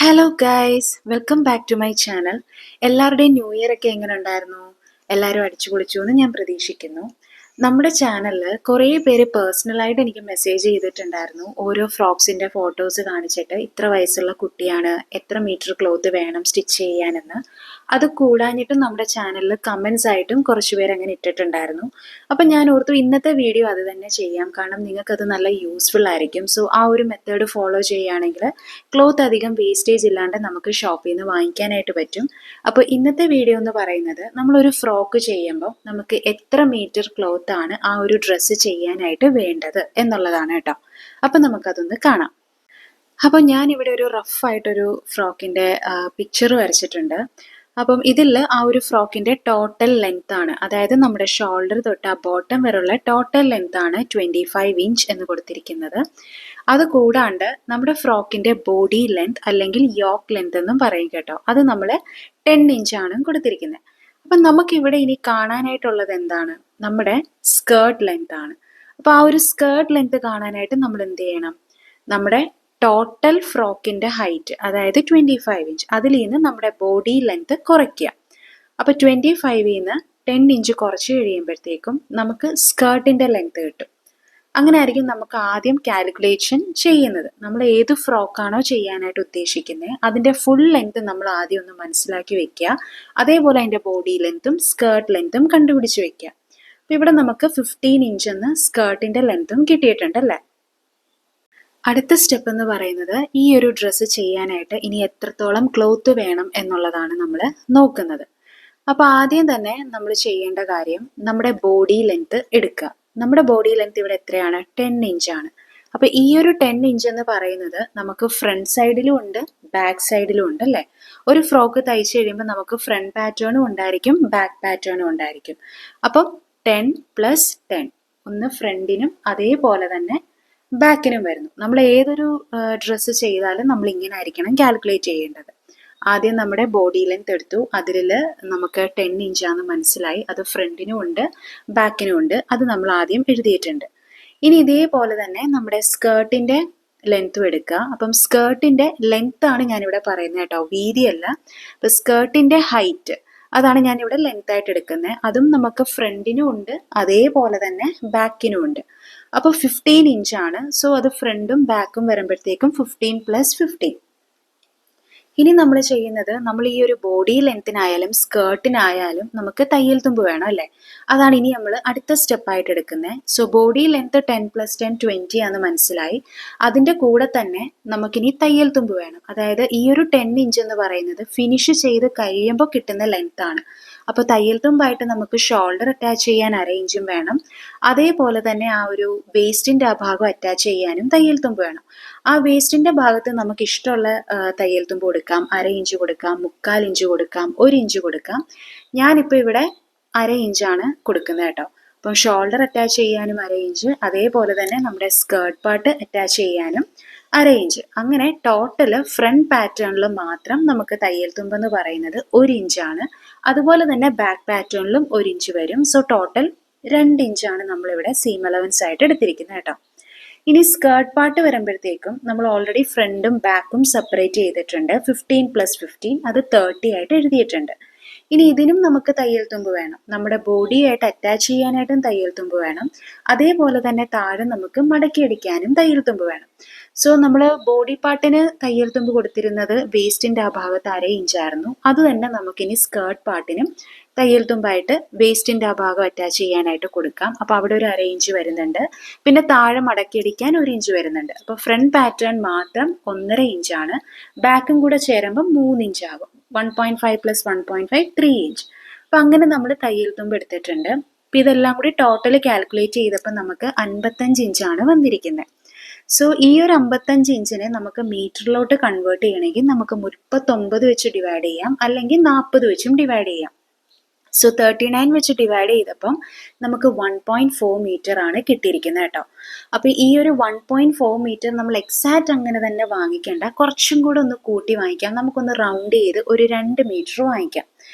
Hello guys, welcome back to my channel. എല്ലാവരുടെയും new year ഒക്കെ എങ്ങനെ ഉണ്ടായിരുന്നു? എല്ലാവരും അടിച്ചു പൊളിച്ചു എന്ന് ഞാൻ പ്രതീക്ഷിക്കുന്നു. നമ്മുടെ ചാനലിൽ കുറേ പേര് പേഴ്സണലായിട്ട് എനിക്ക് മെസ്സേജ് ചെയ്തിട്ടുണ്ടായിരുന്നു. ഓരോ ഫ്രോക്സിൻ്റെ ഫോട്ടോസ് കാണിച്ചിട്ട് ഇത്ര വയസ്സുള്ള കുട്ടിയാണ്, എത്ര മീറ്റർ ക്ലോത്ത് വേണം സ്റ്റിച്ച് ചെയ്യാനെന്ന്. അത് കൂടാഞ്ഞിട്ടും നമ്മുടെ ചാനലിൽ കമൻസ് ആയിട്ടും കുറച്ച് പേര് അങ്ങനെ ഇട്ടിട്ടുണ്ടായിരുന്നു. അപ്പം ഞാൻ ഓർത്തു ഇന്നത്തെ വീഡിയോ അത് തന്നെ ചെയ്യാം, കാരണം നിങ്ങൾക്കത് നല്ല യൂസ്ഫുൾ ആയിരിക്കും. സോ ആ ഒരു മെത്തേഡ് ഫോളോ ചെയ്യുകയാണെങ്കിൽ ക്ലോത്ത് അധികം വേസ്റ്റേജ് ഇല്ലാണ്ട് നമുക്ക് ഷോപ്പിൽ നിന്ന് വാങ്ങിക്കാനായിട്ട് പറ്റും. അപ്പോൾ ഇന്നത്തെ വീഡിയോ എന്ന് പറയുന്നത് നമ്മളൊരു ഫ്രോക്ക് ചെയ്യുമ്പോൾ നമുക്ക് എത്ര മീറ്റർ ക്ലോത്ത് ആണ് ആ ഒരു ഡ്രസ്സ് ചെയ്യാനായിട്ട് വേണ്ടത് എന്നുള്ളതാണ് കേട്ടോ. അപ്പം നമുക്കതൊന്ന് കാണാം. അപ്പോൾ ഞാനിവിടെ ഒരു റഫായിട്ടൊരു ഫ്രോക്കിൻ്റെ പിക്ചർ വരച്ചിട്ടുണ്ട്. അപ്പം ഇതിൽ ആ ഒരു ഫ്രോക്കിൻ്റെ ടോട്ടൽ ലെങ്ത് ആണ്, അതായത് നമ്മുടെ ഷോൾഡർ തൊട്ട് ആ ബോട്ടം വരെയുള്ള ടോട്ടൽ ലെങ്ത് ആണ് 25 ഇഞ്ച് എന്ന് കൊടുത്തിരിക്കുന്നത്. അത് കൂടാണ്ട് നമ്മുടെ ഫ്രോക്കിൻ്റെ ബോഡി ലെങ്ത് അല്ലെങ്കിൽ യോക്ക് ലെങ്ത് എന്നും പറയും കേട്ടോ. അത് നമ്മൾ 10 ഇഞ്ചാണ് കൊടുത്തിരിക്കുന്നത്. അപ്പം നമുക്കിവിടെ ഇനി കാണാനായിട്ടുള്ളത് എന്താണ്? നമ്മുടെ സ്കേർട്ട് ലെങ്ത് ആണ്. അപ്പോൾ ആ ഒരു സ്കേർട്ട് ലെങ്ത് കാണാനായിട്ട് നമ്മൾ എന്ത് ചെയ്യണം? നമ്മുടെ ടോട്ടൽ ഫ്രോക്കിൻ്റെ ഹൈറ്റ്, അതായത് 25 ഇഞ്ച്, അതിൽ നിന്ന് നമ്മുടെ ബോഡി ലെങ്ത് കുറയ്ക്കുക. അപ്പോൾ 25 നിന്ന് 10 ഇഞ്ച് കുറച്ച് കഴിയുമ്പോഴത്തേക്കും നമുക്ക് സ്കേർട്ടിൻ്റെ ലെങ്ത് കിട്ടും. അങ്ങനെ ആയിരിക്കും നമുക്ക് ആദ്യം കാൽക്കുലേഷൻ ചെയ്യുന്നത്. നമ്മൾ ഏത് ഫ്രോക്കാണോ ചെയ്യാനായിട്ട് ഉദ്ദേശിക്കുന്നത് അതിൻ്റെ ഫുൾ ലെങ്ത് നമ്മൾ ആദ്യം ഒന്ന് മനസ്സിലാക്കി വെക്കുക. അതേപോലെ അതിൻ്റെ ബോഡി ലെങ്ത്തും സ്കേർട്ട് ലെങ്ത്തും കണ്ടുപിടിച്ച് വെക്കുക. അപ്പോൾ ഇവിടെ നമുക്ക് 15 ഇഞ്ച് എന്ന് സ്കേർട്ടിൻ്റെ ലെങ്ത്തും കിട്ടിയിട്ടുണ്ടല്ലേ. അടുത്ത സ്റ്റെപ്പ് എന്ന് പറയുന്നത് ഈ ഒരു ഡ്രസ്സ് ചെയ്യാനായിട്ട് ഇനി എത്രത്തോളം ക്ലോത്ത് വേണം എന്നുള്ളതാണ് നമ്മൾ നോക്കുന്നത്. അപ്പോൾ ആദ്യം തന്നെ നമ്മൾ ചെയ്യേണ്ട കാര്യം നമ്മുടെ ബോഡി ലെങ്ത് എടുക്കുക. നമ്മുടെ ബോഡി ലെങ്ത് ഇവിടെ എത്രയാണ്? 10 ഇഞ്ചാണ്. അപ്പോൾ ഈ ഒരു 10 ഇഞ്ച് എന്ന് പറയുന്നത് നമുക്ക് ഫ്രണ്ട് സൈഡിലും ഉണ്ട്, ബാക്ക് സൈഡിലും ഉണ്ട് അല്ലേ. ഒരു ഫ്രോക്ക് തയ്ച്ച് കഴിയുമ്പോൾ നമുക്ക് ഫ്രണ്ട് പാറ്റേണും ഉണ്ടായിരിക്കും, ബാക്ക് പാറ്റേണും ഉണ്ടായിരിക്കും. അപ്പം 10 + 10 ഒന്ന് ഫ്രണ്ടിനും അതേപോലെ തന്നെ ബാക്കിനും വരുന്നു. നമ്മൾ ഏതൊരു ഡ്രസ്സ് ചെയ്താലും നമ്മൾ ഇങ്ങനെ ആയിരിക്കണം കാൽക്കുലേറ്റ് ചെയ്യേണ്ടത്. ആദ്യം നമ്മുടെ ബോഡി ലെങ്ത് എടുത്തു, അതിൽ നമുക്ക് 10 ഇഞ്ചാന്ന് മനസ്സിലായി. അത് ഫ്രണ്ടിനും ഉണ്ട് ബാക്കിനും ഉണ്ട്, അത് നമ്മൾ ആദ്യം എഴുതിയിട്ടുണ്ട്. ഇനി ഇതേപോലെ തന്നെ നമ്മുടെ സ്കേർട്ടിൻ്റെ ലെങ്ത്തും എടുക്കുക. അപ്പം സ്കേർട്ടിൻ്റെ ലെങ്ത് ആണ് ഞാനിവിടെ പറയുന്നത് കേട്ടോ, വീതിയല്ല. അപ്പം സ്കേർട്ടിൻ്റെ ഹൈറ്റ് അതാണ് ഞാനിവിടെ ലെങ്ത് ആയിട്ട് എടുക്കുന്നത്. അതും നമുക്ക് ഫ്രണ്ടിനും ഉണ്ട് അതേപോലെ തന്നെ ബാക്കിനും ഉണ്ട്. അപ്പോൾ 15 ഇഞ്ചാണ്. സോ അത് ഫ്രണ്ടും ബാക്കും വരുമ്പോഴത്തേക്കും 15 + 15. ഇനി നമ്മൾ ചെയ്യുന്നത്, നമ്മൾ ഈ ഒരു ബോഡി ലെങ്ത്തിനായാലും സ്കേർട്ടിനായാലും നമുക്ക് തയ്യൽ തുമ്പ് വേണം അല്ലേ. അതാണ് ഇനി നമ്മൾ അടുത്ത സ്റ്റെപ്പായിട്ട് എടുക്കുന്നത്. സോ ബോഡി ലെങ്ത് 10 + 10 20 ആണെന്ന് മനസ്സിലായി. അതിൻ്റെ കൂടെ തന്നെ നമുക്കിനി തയ്യൽ തുമ്പ് വേണം. അതായത് ഈ ഒരു 10 ഇഞ്ച് എന്ന് പറയുന്നത് ഫിനിഷ് ചെയ്ത് കഴിയുമ്പോൾ കിട്ടുന്ന ലെങ്ത് ആണ്. അപ്പോൾ തയ്യൽ തുമ്പായിട്ട് നമുക്ക് ഷോൾഡർ അറ്റാച്ച് ചെയ്യാൻ അരയിഞ്ചും വേണം. അതേപോലെ തന്നെ ആ ഒരു വേസ്റ്റിൻ്റെ ആ ഭാഗം അറ്റാച്ച് ചെയ്യാനും തയ്യൽ തുമ്പ് വേണം. ആ വേസ്റ്റിൻ്റെ ഭാഗത്ത് നമുക്ക് ഇഷ്ടമുള്ള തയ്യൽ തുമ്പ് കൊടുക്കാം. 1/2 ഇഞ്ച് കൊടുക്കാം, 1/4 ഇഞ്ച് കൊടുക്കാം, 1 ഇഞ്ച് കൊടുക്കാം. ഞാനിപ്പോൾ ഇവിടെ 1/2 ഇഞ്ചാണ് കൊടുക്കുന്നത് കേട്ടോ. അപ്പം ഷോൾഡർ അറ്റാച്ച് ചെയ്യാനും 1/2 ഇഞ്ച്, അതേപോലെ തന്നെ നമ്മുടെ സ്കേർട്ട് പാർട്ട് അറ്റാച്ച് ചെയ്യാനും 1/2 ഇഞ്ച്. അങ്ങനെ ടോട്ടൽ ഫ്രണ്ട് പാറ്റേണിൽ മാത്രം നമുക്ക് തയ്യൽ തുമ്പെന്ന് പറയുന്നത് 1 ഇഞ്ചാണ്. അതുപോലെ തന്നെ ബാക്ക് പാറ്റേണിലും 1 ഇഞ്ച് വരും. സോ ടോട്ടൽ 2 ഇഞ്ചാണ് നമ്മളിവിടെ സീം അലവൻസ് ആയിട്ട് എടുത്തിരിക്കുന്നത് കേട്ടോ. ഇനി സ്കേർട്ട് പാർട്ട് വരുമ്പോഴത്തേക്കും നമ്മൾ ഓൾറെഡി ഫ്രണ്ടും ബാക്കും സെപ്പറേറ്റ് ചെയ്തിട്ടുണ്ട്. 15 + 15 അത് 30 ആയിട്ട് എഴുതിയിട്ടുണ്ട്. ഇനി ഇതിനും നമുക്ക് തയ്യൽ തുമ്പ് വേണം. നമ്മുടെ ബോഡിയായിട്ട് അറ്റാച്ച് ചെയ്യാനായിട്ടും തയ്യൽ തുമ്പ് വേണം. അതേപോലെ തന്നെ താഴെ നമുക്ക് മടക്കിയടിക്കാനും തയ്യൽ തുമ്പ് വേണം. സോ നമ്മൾ ബോഡി പാർട്ടിന് തയ്യൽ തുമ്പ് കൊടുത്തിരുന്നത് വേസ്റ്റിൻ്റെ ആ ഭാഗത്ത് 1/2 ഇഞ്ചായിരുന്നു. അത് തന്നെ നമുക്കിനി സ്കേർട്ട് പാർട്ടിനും തയ്യൽ തുമ്പായിട്ട് വേസ്റ്റിൻ്റെ ആ ഭാഗം അറ്റാച്ച് ചെയ്യാനായിട്ട് കൊടുക്കാം. അപ്പോൾ അവിടെ ഒരു 1/2 ഇഞ്ച് വരുന്നുണ്ട്. പിന്നെ താഴെ മടക്കിയടിക്കാൻ 1 ഇഞ്ച് വരുന്നുണ്ട്. അപ്പോൾ ഫ്രണ്ട് പാറ്റേൺ മാത്രം 1.5 ഇഞ്ചാണ്. ബാക്കും കൂടെ ചേരുമ്പോൾ 3 ഇഞ്ചാകും. 1.5 + 1.5 3 ഇഞ്ച്. അപ്പം അങ്ങനെ നമ്മൾ തയ്യൽ തുമ്പ് എടുത്തിട്ടുണ്ട്. അപ്പം ഇതെല്ലാം കൂടി ടോട്ടൽ കാൽക്കുലേറ്റ് ചെയ്തപ്പോൾ നമുക്ക് 55 ഇഞ്ചാണ് വന്നിരിക്കുന്നത്. സോ ഈ ഒരു 55 ഇഞ്ചിനെ നമുക്ക് മീറ്ററിലോട്ട് കൺവേർട്ട് ചെയ്യണമെങ്കിൽ നമുക്ക് 39 വെച്ച് ഡിവൈഡ് ചെയ്യാം, അല്ലെങ്കിൽ 40 വെച്ചും ഡിവൈഡ് ചെയ്യാം. സോ 39 വെച്ച് ഡിവൈഡ് ചെയ്തപ്പം നമുക്ക് 1.4 മീറ്റർ ആണ് കിട്ടിയിരിക്കുന്നത് കേട്ടോ. അപ്പോൾ ഈ ഒരു 1.4 മീറ്റർ നമ്മൾ എക്സാക്റ്റ് അങ്ങനെ തന്നെ വാങ്ങിക്കേണ്ട, കുറച്ചും കൂടെ ഒന്ന് കൂട്ടി വാങ്ങിക്കാം. നമുക്കൊന്ന് റൗണ്ട് ചെയ്ത് ഒരു 2 മീറ്റർ വാങ്ങിക്കാം.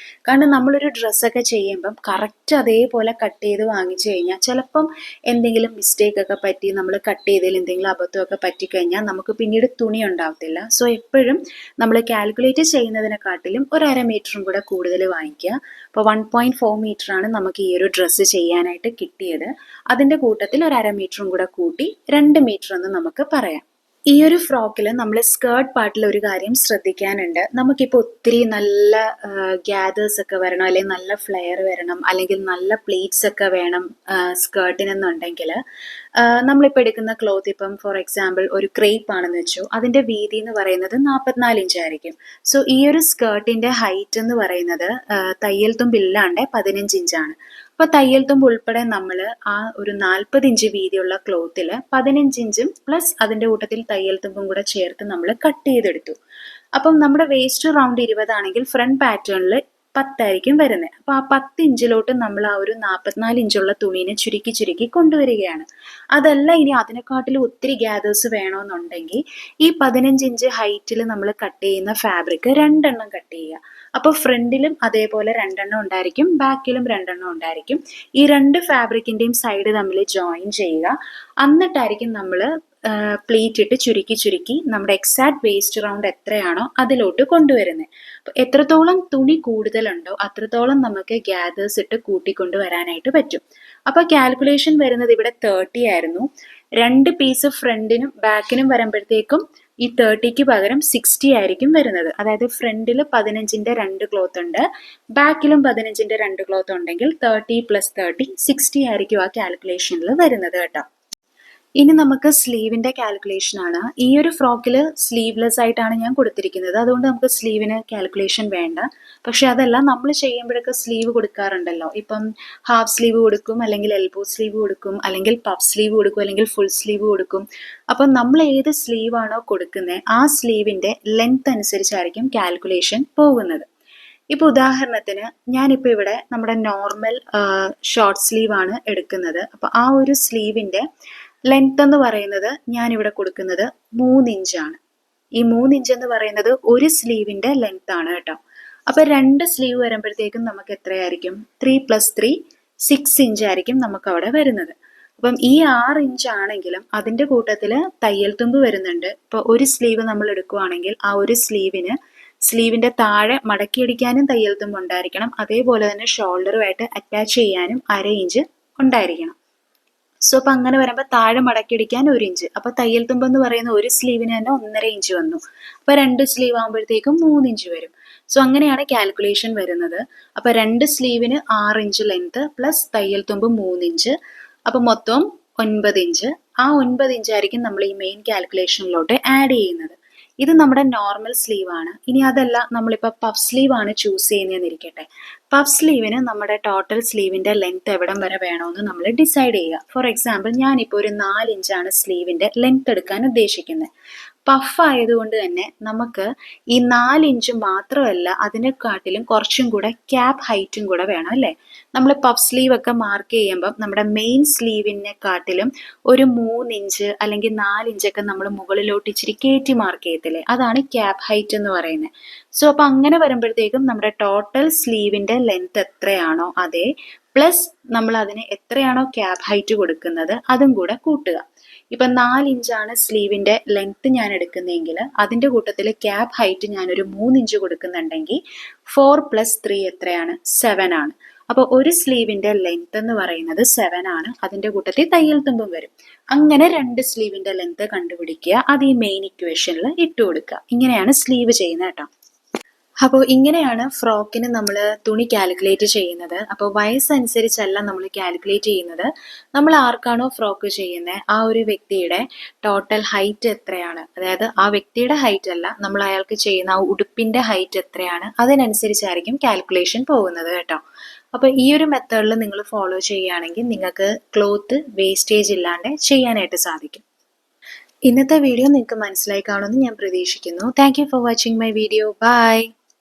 കാരണം നമ്മളൊരു ഡ്രസ്സൊക്കെ ചെയ്യുമ്പം കറക്റ്റ് അതേപോലെ കട്ട് ചെയ്ത് വാങ്ങിച്ചു കഴിഞ്ഞാൽ ചിലപ്പം എന്തെങ്കിലും മിസ്റ്റേക്ക് ഒക്കെ പറ്റി നമ്മൾ കട്ട് ചെയ്തതിൽ എന്തെങ്കിലും അബദ്ധമൊക്കെ പറ്റിക്കഴിഞ്ഞാൽ നമുക്ക് പിന്നീട് തുണി ഉണ്ടാവത്തില്ല. സോ എപ്പോഴും നമ്മൾ കാൽക്കുലേറ്റ് ചെയ്യുന്നതിനെക്കാട്ടിലും ഒരു 1/2 മീറ്ററും കൂടെ കൂടുതൽ വാങ്ങിക്കുക. അപ്പോൾ 1.4 മീറ്ററാണ് നമുക്ക് ഈ ഒരു ഡ്രസ്സ് ചെയ്യാനായിട്ട് കിട്ടിയത്. അതിൻ്റെ കൂട്ടത്തിൽ ഒരു 1/2 മീറ്ററും കൂടെ കൂട്ടി 2 മീറ്റർ എന്ന് നമുക്ക് പറയാം. ഈ ഒരു ഫ്രോക്കിൽ നമ്മൾ സ്കേർട്ട് പാർട്ടിൽ ഒരു കാര്യം ശ്രദ്ധിക്കാനുണ്ട്. നമുക്കിപ്പോൾ ഒത്തിരി നല്ല ഗ്യാദേഴ്സ് ഒക്കെ വരണം, അല്ലെങ്കിൽ നല്ല ഫ്ലെയർ വരണം, അല്ലെങ്കിൽ നല്ല പ്ലീറ്റ്സ് ഒക്കെ വേണം സ്കേർട്ടിനെന്നുണ്ടെങ്കിൽ നമ്മളിപ്പോൾ എടുക്കുന്ന ക്ലോത്ത്, ഇപ്പം ഫോർ എക്സാമ്പിൾ ഒരു ക്രേപ്പ് ആണെന്ന് വെച്ചു, അതിൻ്റെ വീതി എന്ന് പറയുന്നത് 44 ഇഞ്ചായിരിക്കും. സോ ഈ ഒരു സ്കേർട്ടിൻ്റെ ഹൈറ്റ് എന്ന് പറയുന്നത് തയ്യൽ തുമ്പില്ലാണ്ട് 15 ഇഞ്ചാണ്. അപ്പോൾ തയ്യൽ തുമ്പ് ഉൾപ്പെടെ നമ്മൾ ആ ഒരു 40 ഇഞ്ച് വീതിയുള്ള ക്ലോത്തിൽ 15 ഇഞ്ചും പ്ലസ് അതിൻ്റെ കൂട്ടത്തിൽ തയ്യൽ തുമ്പും കൂടെ ചേർത്ത് നമ്മൾ കട്ട് ചെയ്തെടുത്തു. അപ്പം നമ്മുടെ വേസ്റ്റ് റൗണ്ട് 20 ആണെങ്കിൽ ഫ്രണ്ട് പാറ്റേണിൽ 10 ആയിരിക്കും വരുന്നത്. അപ്പോൾ ആ 10 ഇഞ്ചിലോട്ട് നമ്മൾ ആ ഒരു 44 ഇഞ്ചുള്ള തുണീനെ ചുരുക്കി ചുരുക്കി കൊണ്ടുവരികയാണ്. അതല്ല ഇനി അതിനെക്കാട്ടിലും ഒത്തിരി ഗ്യാദേഴ്സ് വേണമെന്നുണ്ടെങ്കിൽ ഈ 15 ഇഞ്ച് ഹൈറ്റിൽ നമ്മൾ കട്ട് ചെയ്യുന്ന ഫാബ്രിക് 2 എണ്ണം കട്ട് ചെയ്യുക. അപ്പോൾ ഫ്രണ്ടിലും അതേപോലെ 2 എണ്ണം ഉണ്ടായിരിക്കും, ബാക്കിലും 2 എണ്ണം ഉണ്ടായിരിക്കും. ഈ 2 ഫാബ്രിക്കിൻ്റെയും സൈഡ് തമ്മിൽ ജോയിൻ ചെയ്യുക. എന്നിട്ടായിരിക്കും നമ്മൾ പ്ലീറ്റ് ഇട്ട് ചുരുക്കി ചുരുക്കി നമ്മുടെ എക്സാക്ട് വേസ്റ്റ് റൗണ്ട് എത്രയാണോ അതിലോട്ട് കൊണ്ടുവരുന്നത്. അപ്പോൾ എത്രത്തോളം തുണി കൂടുതലുണ്ടോ അത്രത്തോളം നമുക്ക് ഗ്യാദേഴ്സ് ഇട്ട് കൂട്ടിക്കൊണ്ടുവരാനായിട്ട് പറ്റും. അപ്പോൾ കാൽക്കുലേഷൻ വരുന്നത് ഇവിടെ 30 ആയിരുന്നു. 2 പീസ് ഫ്രണ്ടിനും ബാക്കിനും വരുമ്പോഴത്തേക്കും ഈ 30ക്ക് പകരം 60 ആയിരിക്കും വരുന്നത്. അതായത് ഫ്രണ്ടിൽ 15ൻ്റെ 2 ക്ലോത്ത് ഉണ്ട്, ബാക്കിലും 15ൻ്റെ 2 ക്ലോത്ത് ഉണ്ടെങ്കിൽ 30 + 30 60 ആയിരിക്കും ആ കാൽക്കുലേഷനിൽ വരുന്നത് കേട്ടോ. ഇനി നമുക്ക് സ്ലീവിൻ്റെ കാൽക്കുലേഷൻ ആണ്. ഈ ഒരു ഫ്രോക്കിൽ സ്ലീവ്ലെസ് ആയിട്ടാണ് ഞാൻ കൊടുത്തിരിക്കുന്നത്, അതുകൊണ്ട് നമുക്ക് സ്ലീവിന് കാൽക്കുലേഷൻ വേണ്ട. പക്ഷെ അതല്ല, നമ്മൾ ചെയ്യുമ്പോഴൊക്കെ സ്ലീവ് കൊടുക്കാറുണ്ടല്ലോ. ഇപ്പം ഹാഫ് സ്ലീവ് കൊടുക്കും, അല്ലെങ്കിൽ എൽബോ സ്ലീവ് കൊടുക്കും, അല്ലെങ്കിൽ പഫ് സ്ലീവ് കൊടുക്കും, അല്ലെങ്കിൽ ഫുൾ സ്ലീവ് കൊടുക്കും. അപ്പം നമ്മൾ ഏത് സ്ലീവാണോ കൊടുക്കുന്നത് ആ സ്ലീവിൻ്റെ ലെങ്ത് അനുസരിച്ചായിരിക്കും കാൽക്കുലേഷൻ പോകുന്നത്. ഇപ്പോൾ ഉദാഹരണത്തിന് ഞാനിപ്പോൾ ഇവിടെ നമ്മുടെ നോർമൽ ഷോർട്ട് സ്ലീവാണ് എടുക്കുന്നത്. അപ്പോൾ ആ ഒരു സ്ലീവിൻ്റെ ലെങ്ത് എന്ന് പറയുന്നത് ഞാനിവിടെ കൊടുക്കുന്നത് 3 ഇഞ്ചാണ്. ഈ 3 ഇഞ്ച് എന്ന് പറയുന്നത് ഒരു സ്ലീവിൻ്റെ ലെങ്ത് ആണ് കേട്ടോ. അപ്പോൾ 2 സ്ലീവ് വരുമ്പോഴത്തേക്കും നമുക്ക് എത്രയായിരിക്കും? 3 + 3 6 ഇഞ്ചായിരിക്കും നമുക്ക് അവിടെ വരുന്നത്. അപ്പം ഈ 6 ഇഞ്ച് ആണെങ്കിലും അതിൻ്റെ കൂട്ടത്തിൽ തയ്യൽ തുമ്പ് വരുന്നുണ്ട്. ഇപ്പോൾ ഒരു സ്ലീവ് നമ്മൾ എടുക്കുവാണെങ്കിൽ ആ ഒരു സ്ലീവിൻ്റെ താഴെ മടക്കിയടിക്കാനും തയ്യൽ തുമ്പ് ഉണ്ടായിരിക്കണം, അതേപോലെ തന്നെ ഷോൾഡറുമായിട്ട് അറ്റാച്ച് ചെയ്യാനും 1/2 ഇഞ്ച് ഉണ്ടായിരിക്കണം. സോ അപ്പം അങ്ങനെ വരുമ്പോൾ താഴെ മടക്കിയടിക്കാൻ 1 ഇഞ്ച്, അപ്പോൾ തയ്യൽ തുമ്പ് എന്ന് പറയുന്ന ഒരു സ്ലീവിന് തന്നെ 1.5 ഇഞ്ച് വന്നു. അപ്പോൾ 2 സ്ലീവ് ആകുമ്പോഴത്തേക്കും 3 ഇഞ്ച് വരും. സോ അങ്ങനെയാണ് കാൽക്കുലേഷൻ വരുന്നത്. അപ്പോൾ 2 സ്ലീവിന് 6 ഇഞ്ച് ലെങ്ത് പ്ലസ് തയ്യൽ തുമ്പ് 3 ഇഞ്ച്, അപ്പോൾ മൊത്തം 9 ഇഞ്ച്. ആ 9 ഇഞ്ചായിരിക്കും നമ്മൾ ഈ മെയിൻ കാൽക്കുലേഷനിലോട്ട് ആഡ് ചെയ്യുന്നത്. ഇത് നമ്മുടെ നോർമൽ സ്ലീവ് ആണ്. ഇനി അതല്ല, നമ്മളിപ്പോൾ പഫ് സ്ലീവ് ആണ് ചൂസ് ചെയ്യുന്നതെന്നിരിക്കട്ടെ. പഫ് സ്ലീവിന് നമ്മുടെ ടോട്ടൽ സ്ലീവിൻ്റെ ലെങ്ത് എവിടം വരെ വേണമെന്ന് നമ്മൾ ഡിസൈഡ് ചെയ്യുക. ഫോർ എക്സാമ്പിൾ ഞാനിപ്പോൾ ഒരു 4 ഇഞ്ചാണ് സ്ലീവിൻ്റെ ലെങ്ത് എടുക്കാൻ ഉദ്ദേശിക്കുന്നത്. പഫ് ആയതുകൊണ്ട് തന്നെ നമുക്ക് ഈ 4 ഇഞ്ച് മാത്രമല്ല, അതിനെക്കാട്ടിലും കുറച്ചും കൂടെ ക്യാപ്പ് ഹൈറ്റും കൂടെ വേണം അല്ലേ. നമ്മൾ പഫ് സ്ലീവ് ഒക്കെ മാർക്ക് ചെയ്യുമ്പം നമ്മുടെ മെയിൻ സ്ലീവിനെക്കാട്ടിലും ഒരു 3 ഇഞ്ച് അല്ലെങ്കിൽ 4 ഇഞ്ചൊക്കെ നമ്മൾ മുകളിലോട്ട് ഇച്ചിരി കയറ്റി മാർക്ക് ചെയ്യത്തില്ലേ, അതാണ് ക്യാപ്പ് ഹൈറ്റ് എന്ന് പറയുന്നത്. സോ അപ്പം അങ്ങനെ വരുമ്പോഴത്തേക്കും നമ്മുടെ ടോട്ടൽ സ്ലീവിൻ്റെ ലെങ്ത് എത്രയാണോ അതേ പ്ലസ് നമ്മൾ അതിന് എത്രയാണോ ക്യാപ്പ് ഹൈറ്റ് കൊടുക്കുന്നത് അതും കൂടെ കൂട്ടുക. ഇപ്പം 4 ഇഞ്ചാണ് സ്ലീവിൻ്റെ ലെങ്ത് ഞാൻ എടുക്കുന്നതെങ്കിൽ അതിൻ്റെ കൂട്ടത്തിൽ ക്യാപ്പ് ഹൈറ്റ് ഞാനൊരു 3 ഇഞ്ച് കൊടുക്കുന്നുണ്ടെങ്കിൽ 4 + 3 എത്രയാണ്? 7 ആണ്. അപ്പോൾ ഒരു സ്ലീവിൻ്റെ ലെങ്ത് എന്ന് പറയുന്നത് 7 ആണ്. അതിൻ്റെ കൂട്ടത്തിൽ തയ്യൽ തുമ്പും വരും. അങ്ങനെ 2 സ്ലീവിൻ്റെ ലെങ്ത് കണ്ടുപിടിക്കുക, അത് ഈ മെയിൻ ഇക്വേഷനിൽ ഇട്ട് കൊടുക്കുക. ഇങ്ങനെയാണ് സ്ലീവ് ചെയ്യുന്നത് കേട്ടോ. അപ്പോൾ ഇങ്ങനെയാണ് ഫ്രോക്കിന് നമ്മൾ തുണി കാൽക്കുലേറ്റ് ചെയ്യുന്നത്. അപ്പോൾ വയസ്സനുസരിച്ചല്ല നമ്മൾ കാൽക്കുലേറ്റ് ചെയ്യുന്നത്. നമ്മൾ ആർക്കാണോ ഫ്രോക്ക് ചെയ്യുന്നത് ആ ഒരു വ്യക്തിയുടെ ടോട്ടൽ ഹൈറ്റ് എത്രയാണ്, അതായത് ആ വ്യക്തിയുടെ ഹൈറ്റ് അല്ല, നമ്മൾ അയാൾക്ക് ചെയ്യുന്ന ആ ഉടുപ്പിൻ്റെ ഹൈറ്റ് എത്രയാണ്, അതിനനുസരിച്ചായിരിക്കും കാൽക്കുലേഷൻ പോകുന്നത് കേട്ടോ. അപ്പോൾ ഈ ഒരു മെത്തേഡിൽ നിങ്ങൾ ഫോളോ ചെയ്യുകയാണെങ്കിൽ നിങ്ങൾക്ക് ക്ലോത്ത് വേസ്റ്റേജ് ഇല്ലാണ്ട് ചെയ്യാനായിട്ട് സാധിക്കും. ഇന്നത്തെ വീഡിയോ നിങ്ങൾക്ക് മനസ്സിലായി കാണുമെന്ന് ഞാൻ പ്രതീക്ഷിക്കുന്നു. Thank you for watching my video. By.